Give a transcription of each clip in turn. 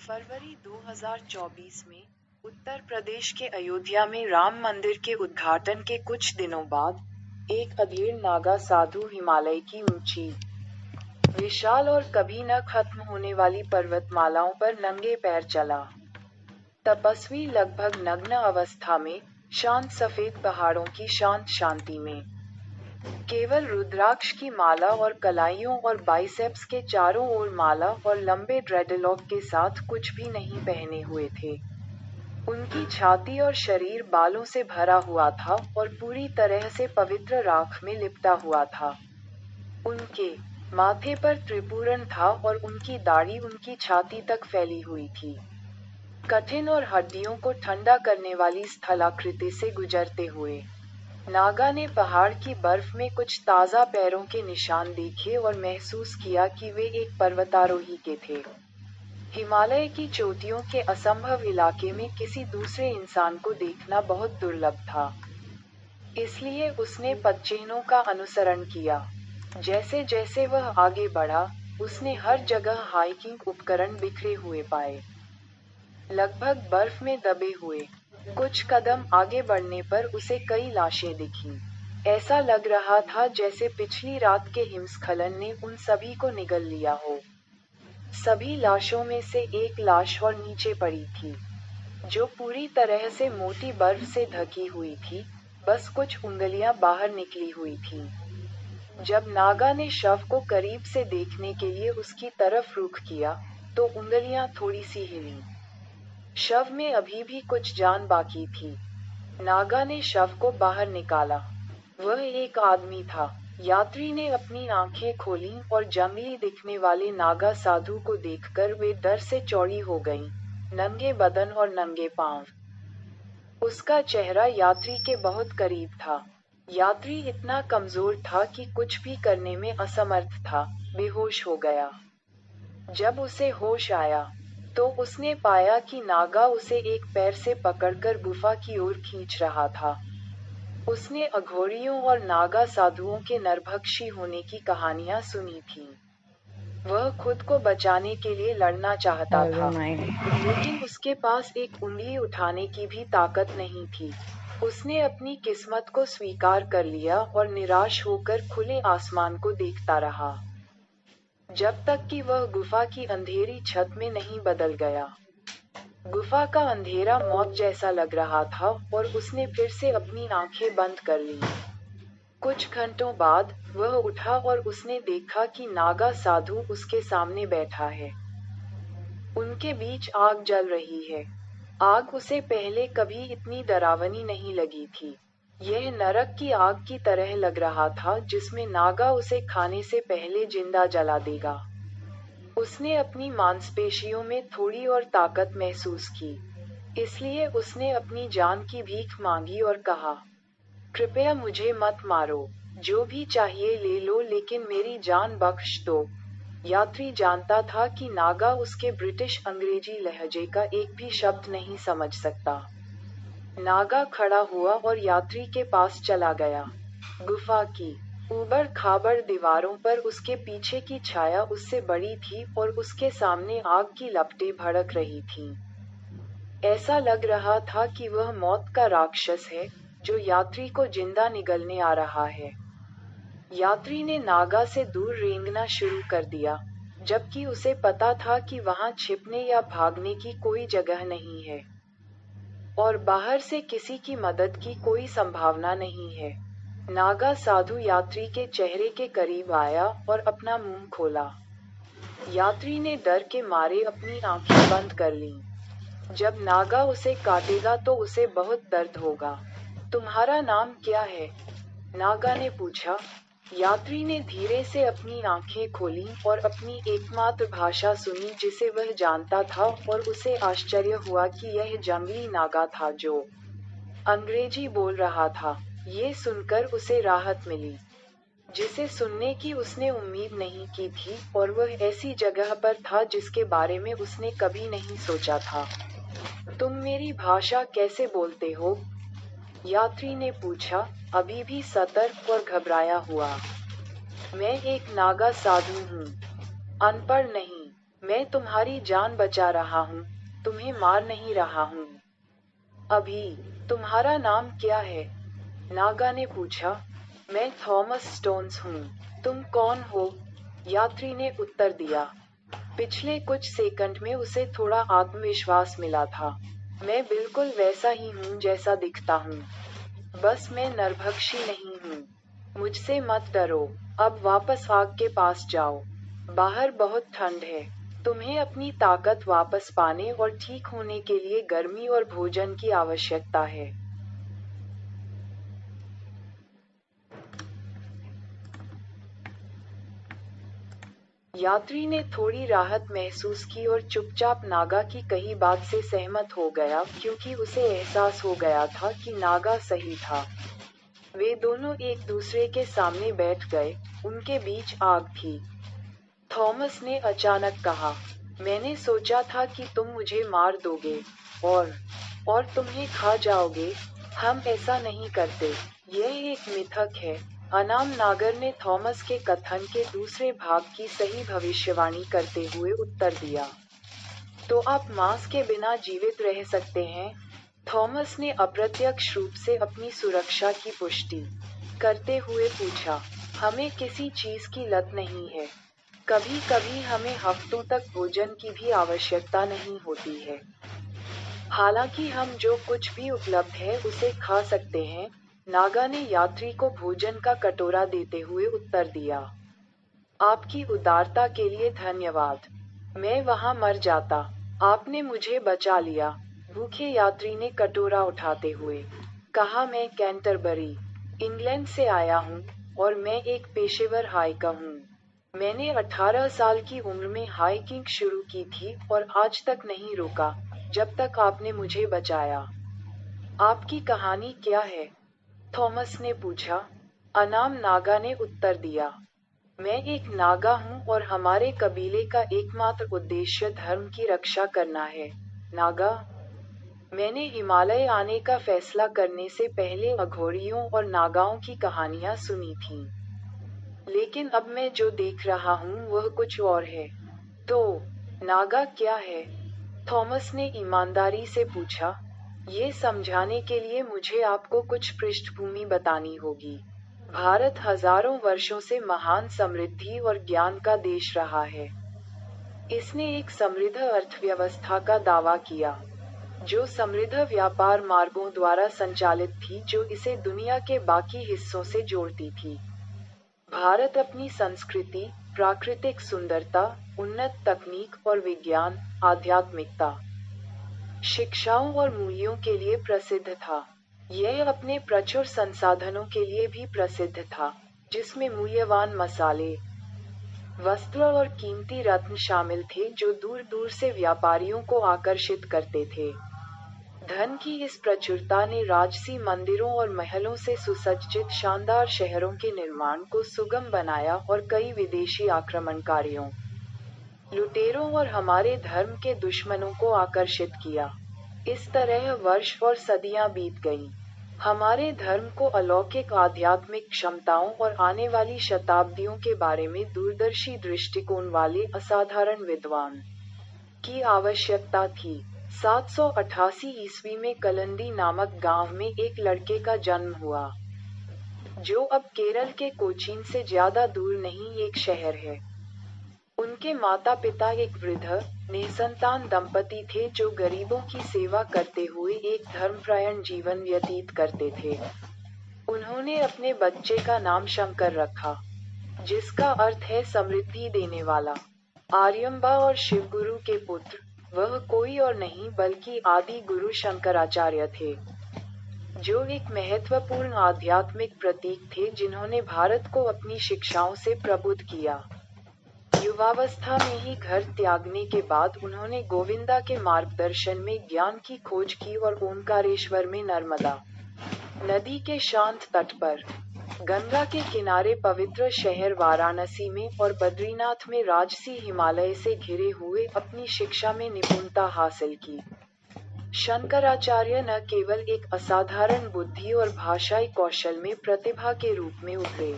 फरवरी 2024 में उत्तर प्रदेश के अयोध्या में राम मंदिर के उद्घाटन के कुछ दिनों बाद एक अधेड़ नागा साधु हिमालय की ऊंची, विशाल और कभी न खत्म होने वाली पर्वतमालाओं पर नंगे पैर चला। तपस्वी लगभग नग्न अवस्था में, शांत सफेद पहाड़ों की शांत शांति में, केवल रुद्राक्ष की माला और कलाइयों और बाइसेप्स के चारों ओर माला और लंबे ड्रेडलॉक के साथ कुछ भी नहीं पहने हुए थे। उनकी छाती और शरीर बालों से भरा हुआ था और पूरी तरह से पवित्र राख में लिपटा हुआ था। उनके माथे पर त्रिपुरण था और उनकी दाढ़ी उनकी छाती तक फैली हुई थी। कठिन और हड्डियों को ठंडा करने वाली स्थलाकृति से गुजरते हुए नागा ने पहाड़ की बर्फ में कुछ ताज़ा पैरों के निशान देखे और महसूस किया कि वे एक पर्वतारोही के थे। हिमालय की चोटियों के असंभव इलाके में किसी दूसरे इंसान को देखना बहुत दुर्लभ था। इसलिए उसने पदचिह्नों का अनुसरण किया। जैसे जैसे वह आगे बढ़ा, उसने हर जगह हाइकिंग उपकरण बिखरे हुए पाए, लगभग बर्फ में दबे हुए। कुछ कदम आगे बढ़ने पर उसे कई लाशें दिखीं। ऐसा लग रहा था जैसे पिछली रात के हिमस्खलन ने उन सभी को निगल लिया हो। सभी लाशों में से एक लाश और नीचे पड़ी थी, जो पूरी तरह से मोटी बर्फ से ढकी हुई थी, बस कुछ उंगलियां बाहर निकली हुई थीं। जब नागा ने शव को करीब से देखने के लिए उसकी तरफ रुख किया, तो उंगलियां थोड़ी सी हिलीं। शव में अभी भी कुछ जान बाकी थी। नागा ने शव को बाहर निकाला। वह एक आदमी था। यात्री ने अपनी आंखें खोलीं और जंगली दिखने वाले नागा साधु को देखकर वे डर से चौड़ी हो गईं, नंगे बदन और नंगे पांव। उसका चेहरा यात्री के बहुत करीब था। यात्री इतना कमजोर था कि कुछ भी करने में असमर्थ था, बेहोश हो गया। जब उसे होश आया, तो उसने पाया कि नागा उसे एक पैर से पकड़कर गुफा की ओर खींच रहा था। उसने अघोरियों और नागा साधुओं के नरभक्षी होने की कहानियां सुनी थीं। वह खुद को बचाने के लिए लड़ना चाहता था, लेकिन उसके पास एक उंगली उठाने की भी ताकत नहीं थी। उसने अपनी किस्मत को स्वीकार कर लिया और निराश होकर खुले आसमान को देखता रहा, जब तक कि वह गुफा की अंधेरी छत में नहीं बदल गया। गुफा का अंधेरा मौत जैसा लग रहा था और उसने फिर से अपनी आंखें बंद कर लीं। कुछ घंटों बाद वह उठा और उसने देखा कि नागा साधु उसके सामने बैठा है। उनके बीच आग जल रही है। आग उसे पहले कभी इतनी डरावनी नहीं लगी थी। यह नरक की आग की तरह लग रहा था जिसमें नागा उसे खाने से पहले जिंदा जला देगा। उसने अपनी मांसपेशियों में थोड़ी और ताकत महसूस की, इसलिए उसने अपनी जान की भीख मांगी और कहा, कृपया मुझे मत मारो, जो भी चाहिए ले लो लेकिन मेरी जान बख्श दो। यात्री जानता था कि नागा उसके ब्रिटिश अंग्रेजी लहजे का एक भी शब्द नहीं समझ सकता। नागा खड़ा हुआ और यात्री के पास चला गया। गुफा की ऊबड़ खाबड़ दीवारों पर उसके पीछे की छाया उससे बड़ी थी और उसके सामने आग की लपटें भड़क रही थीं। ऐसा लग रहा था कि वह मौत का राक्षस है, जो यात्री को जिंदा निगलने आ रहा है। यात्री ने नागा से दूर रेंगना शुरू कर दिया, जबकि उसे पता था कि वहां छिपने या भागने की कोई जगह नहीं है, और बाहर से किसी की मदद की कोई संभावना नहीं है। नागा साधु यात्री के चेहरे के करीब आया और अपना मुंह खोला। यात्री ने डर के मारे अपनी आंखें बंद कर लीं। जब नागा उसे काटेगा तो उसे बहुत दर्द होगा। तुम्हारा नाम क्या है? नागा ने पूछा। यात्री ने धीरे से अपनी आंखें खोलीं और अपनी एकमात्र भाषा सुनी जिसे वह जानता था, और उसे आश्चर्य हुआ कि यह जंगली नागा था जो अंग्रेजी बोल रहा था। ये सुनकर उसे राहत मिली, जिसे सुनने की उसने उम्मीद नहीं की थी, और वह ऐसी जगह पर था जिसके बारे में उसने कभी नहीं सोचा था। तुम मेरी भाषा कैसे बोलते हो? यात्री ने पूछा, अभी भी सतर्क और घबराया हुआ। मैं एक नागा साधु हूँ, अनपढ़ नहीं। मैं तुम्हारी जान बचा रहा हूँ, तुम्हें मार नहीं रहा हूँ। अभी, तुम्हारा नाम क्या है? नागा ने पूछा। मैं थॉमस स्टोन्स हूँ। तुम कौन हो? यात्री ने उत्तर दिया। पिछले कुछ सेकंड में उसे थोड़ा आत्मविश्वास मिला था। मैं बिल्कुल वैसा ही हूँ जैसा दिखता हूँ। बस मैं नरभक्षी नहीं हूँ। मुझसे मत डरो। अब वापस आग के पास जाओ। बाहर बहुत ठंड है। तुम्हें अपनी ताकत वापस पाने और ठीक होने के लिए गर्मी और भोजन की आवश्यकता है। यात्री ने थोड़ी राहत महसूस की और चुपचाप नागा की कही बात से सहमत हो गया, क्योंकि उसे एहसास हो गया था कि नागा सही था। वे दोनों एक दूसरे के सामने बैठ गए। उनके बीच आग थी। थॉमस ने अचानक कहा, मैंने सोचा था कि तुम मुझे मार दोगे और तुम्हें खा जाओगे। हम ऐसा नहीं करते। यह एक मिथक है। अनाम नागर ने थॉमस के कथन के दूसरे भाग की सही भविष्यवाणी करते हुए उत्तर दिया। तो आप मांस के बिना जीवित रह सकते हैं? थॉमस ने अप्रत्यक्ष रूप से अपनी सुरक्षा की पुष्टि करते हुए पूछा। हमें किसी चीज की लत नहीं है। कभी कभी हमें हफ्तों तक भोजन की भी आवश्यकता नहीं होती है। हालांकि हम जो कुछ भी उपलब्ध है उसे खा सकते हैं। नागा ने यात्री को भोजन का कटोरा देते हुए उत्तर दिया। आपकी उदारता के लिए धन्यवाद। मैं वहां मर जाता। आपने मुझे बचा लिया। भूखे यात्री ने कटोरा उठाते हुए कहा। मैं कैंटरबरी, इंग्लैंड से आया हूँ और मैं एक पेशेवर हाइकर हूँ। मैंने 18 साल की उम्र में हाइकिंग शुरू की थी और आज तक नहीं रुका, जब तक आपने मुझे बचाया। आपकी कहानी क्या है? थॉमस ने पूछा। अनाम नागा ने उत्तर दिया। मैं एक नागा हूँ और हमारे कबीले का एकमात्र उद्देश्य धर्म की रक्षा करना है। नागा। मैंने हिमालय आने का फैसला करने से पहले अघोरियों और नागाओं की कहानियां सुनी थीं। लेकिन अब मैं जो देख रहा हूँ वह कुछ और है। तो, नागा क्या है? थॉमस ने ईमानदारी से पूछा। ये समझाने के लिए मुझे आपको कुछ पृष्ठभूमि बतानी होगी। भारत हजारों वर्षों से महान समृद्धि और ज्ञान का देश रहा है। इसने एक समृद्ध अर्थव्यवस्था का दावा किया, जो समृद्ध व्यापार मार्गों द्वारा संचालित थी, जो इसे दुनिया के बाकी हिस्सों से जोड़ती थी। भारत अपनी संस्कृति, प्राकृतिक सुंदरता, उन्नत तकनीक और विज्ञान, आध्यात्मिकता, शिक्षाओं और मूल्यों के लिए प्रसिद्ध था। यह अपने प्रचुर संसाधनों के लिए भी प्रसिद्ध था, जिसमें मूल्यवान मसाले, वस्त्र और कीमती रत्न शामिल थे, जो दूर दूर से व्यापारियों को आकर्षित करते थे। धन की इस प्रचुरता ने राजसी मंदिरों और महलों से सुसज्जित शानदार शहरों के निर्माण को सुगम बनाया और कई विदेशी आक्रमणकारियों, लुटेरों और हमारे धर्म के दुश्मनों को आकर्षित किया। इस तरह वर्ष और सदियां बीत गईं। हमारे धर्म को अलौकिक आध्यात्मिक क्षमताओं और आने वाली शताब्दियों के बारे में दूरदर्शी दृष्टिकोण वाले असाधारण विद्वान की आवश्यकता थी। 788 ईस्वी में कलंदी नामक गांव में एक लड़के का जन्म हुआ, जो अब केरल के कोचीन से ज्यादा दूर नहीं एक शहर है। उनके माता पिता एक वृद्ध, निसंतान दंपति थे, जो गरीबों की सेवा करते हुए एक धर्मपरायण जीवन व्यतीत करते थे। उन्होंने अपने बच्चे का नाम शंकर रखा, जिसका अर्थ है समृद्धि देने वाला। आर्यम्बा और शिवगुरु के पुत्र, वह कोई और नहीं बल्कि आदि गुरु शंकराचार्य थे, जो एक महत्वपूर्ण आध्यात्मिक प्रतीक थे, जिन्होंने भारत को अपनी शिक्षाओं से प्रबुद्ध किया। युवावस्था में ही घर त्यागने के बाद उन्होंने गोविंदा के मार्गदर्शन में ज्ञान की खोज की और ओंकारेश्वर में नर्मदा नदी के शांत तट पर, गंगा के किनारे पवित्र शहर वाराणसी में और बद्रीनाथ में राजसी हिमालय से घिरे हुए अपनी शिक्षा में निपुणता हासिल की। शंकराचार्य न केवल एक असाधारण बुद्धि और भाषाई कौशल में प्रतिभा के रूप में उभरे,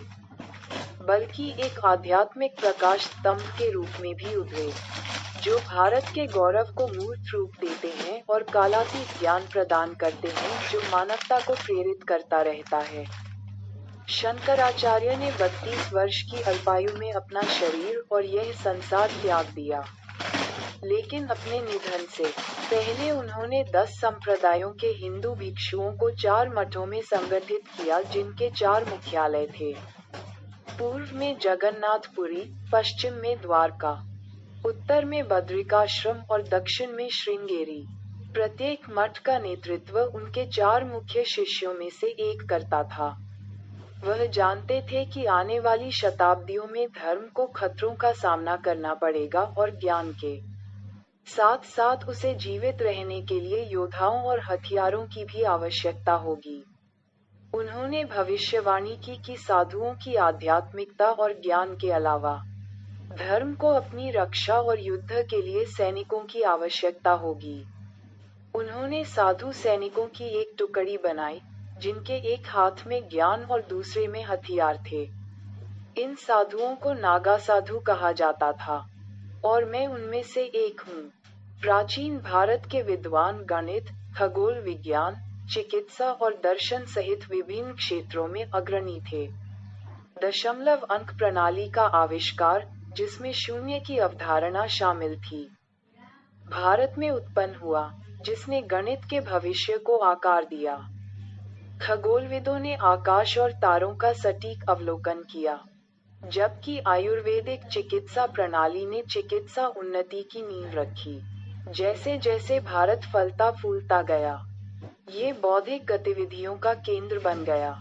बल्कि एक आध्यात्मिक प्रकाश स्तंभ के रूप में भी उभरे, जो भारत के गौरव को मूर्त रूप देते हैं और कालातीत ज्ञान प्रदान करते हैं जो मानवता को प्रेरित करता रहता है। शंकराचार्य ने 32 वर्ष की अल्पायु में अपना शरीर और यह संसार त्याग दिया। लेकिन अपने निधन से पहले उन्होंने 10 संप्रदायों के हिंदू भिक्षुओं को 4 मठों में संगठित किया जिनके 4 मुख्यालय थे। पूर्व में जगन्नाथपुरी, पश्चिम में द्वारका, उत्तर में बद्रिकाश्रम और दक्षिण में श्रृंगेरी। प्रत्येक मठ का नेतृत्व उनके 4 मुख्य शिष्यों में से एक करता था। वह जानते थे कि आने वाली शताब्दियों में धर्म को खतरों का सामना करना पड़ेगा और ज्ञान के साथ साथ उसे जीवित रहने के लिए योद्धाओं और हथियारों की भी आवश्यकता होगी। उन्होंने भविष्यवाणी की कि साधुओं की आध्यात्मिकता और ज्ञान के अलावा धर्म को अपनी रक्षा और युद्ध के लिए सैनिकों की आवश्यकता होगी। उन्होंने साधु सैनिकों की एक टुकड़ी बनाई जिनके एक हाथ में ज्ञान और दूसरे में हथियार थे। इन साधुओं को नागा साधु कहा जाता था और मैं उनमें से एक हूँ। प्राचीन भारत के विद्वान गणित, खगोल विज्ञान, चिकित्सा और दर्शन सहित विभिन्न क्षेत्रों में अग्रणी थे। दशमलव अंक प्रणाली का आविष्कार, जिसमें शून्य की अवधारणा शामिल थी, भारत में उत्पन्न हुआ, जिसने गणित के भविष्य को आकार दिया। खगोलविदों ने आकाश और तारों का सटीक अवलोकन किया, जबकि आयुर्वेदिक चिकित्सा प्रणाली ने चिकित्सा उन्नति की नींव रखी। जैसे जैसे भारत फलता फूलता गया, ये बौद्धिक गतिविधियों का केंद्र बन गया।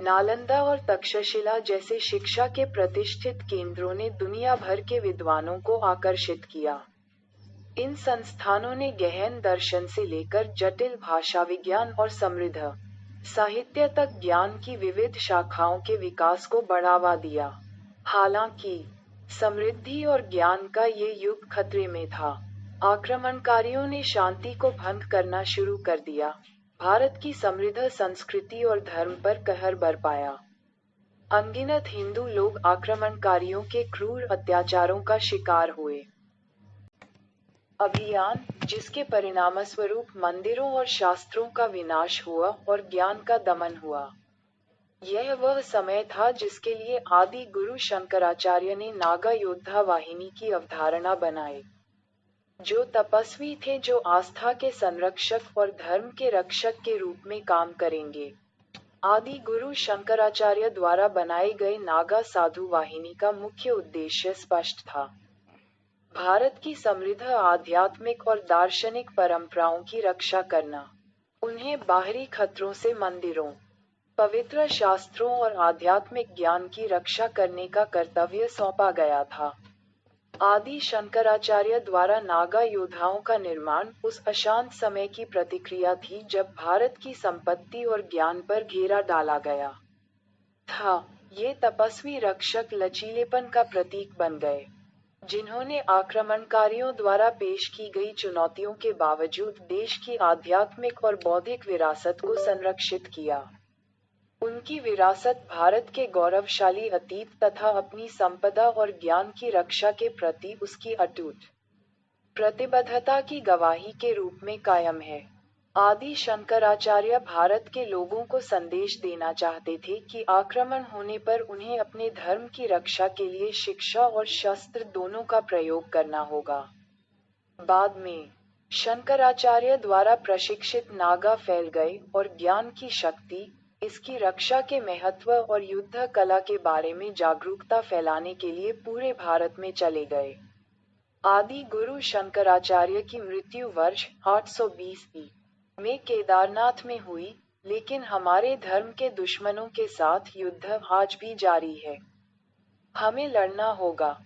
नालंदा और तक्षशिला जैसे शिक्षा के प्रतिष्ठित केंद्रों ने दुनिया भर के विद्वानों को आकर्षित किया। इन संस्थानों ने गहन दर्शन से लेकर जटिल भाषा विज्ञान और समृद्ध साहित्य तक ज्ञान की विविध शाखाओं के विकास को बढ़ावा दिया। हालांकि समृद्धि और ज्ञान का ये युग खतरे में था। आक्रमणकारियों ने शांति को भंग करना शुरू कर दिया। भारत की समृद्ध संस्कृति और धर्म पर कहर बरपाया। अनगिनत हिंदू लोग आक्रमणकारियों के क्रूर अत्याचारों का शिकार हुए। अभियान, जिसके परिणामस्वरूप मंदिरों और शास्त्रों का विनाश हुआ और ज्ञान का दमन हुआ। यह वह समय था जिसके लिए आदि गुरु शंकराचार्य ने नागा योद्धा वाहिनी की अवधारणा बनाई, जो तपस्वी थे जो आस्था के संरक्षक और धर्म के रक्षक के रूप में काम करेंगे। आदि गुरु शंकराचार्य द्वारा बनाए गए नागा साधु वाहिनी का मुख्य उद्देश्य स्पष्ट था। भारत की समृद्ध आध्यात्मिक और दार्शनिक परंपराओं की रक्षा करना। उन्हें बाहरी खतरों से मंदिरों, पवित्र शास्त्रों और आध्यात्मिक ज्ञान की रक्षा करने का कर्तव्य सौंपा गया था। आदि शंकराचार्य द्वारा नागा योद्धाओं का निर्माण उस अशांत समय की प्रतिक्रिया थी जब भारत की संपत्ति और ज्ञान पर घेरा डाला गया था। ये तपस्वी रक्षक लचीलेपन का प्रतीक बन गए, जिन्होंने आक्रमणकारियों द्वारा पेश की गई चुनौतियों के बावजूद देश की आध्यात्मिक और बौद्धिक विरासत को संरक्षित किया। उनकी विरासत भारत के गौरवशाली अतीत तथा अपनी संपदा और ज्ञान की रक्षा के प्रति उसकी अटूट प्रतिबद्धता की गवाही के रूप में कायम है। आदि शंकराचार्य भारत के लोगों को संदेश देना चाहते थे कि आक्रमण होने पर उन्हें अपने धर्म की रक्षा के लिए शिक्षा और शस्त्र दोनों का प्रयोग करना होगा। बाद में शंकराचार्य द्वारा प्रशिक्षित नागा फैल गए और ज्ञान की शक्ति, इसकी रक्षा के महत्व और युद्ध कला के बारे में जागरूकता फैलाने के लिए पूरे भारत में चले गए। आदि गुरु शंकराचार्य की मृत्यु वर्ष 820 में केदारनाथ में हुई, लेकिन हमारे धर्म के दुश्मनों के साथ युद्ध आज भी जारी है। हमें लड़ना होगा।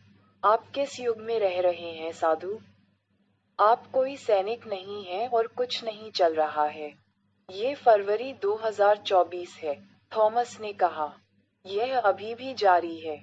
आप किस युग में रह रहे हैं साधु? आप कोई सैनिक नहीं हैं और कुछ नहीं चल रहा है। ये फरवरी 2024 है, थॉमस ने कहा। यह अभी भी जारी है।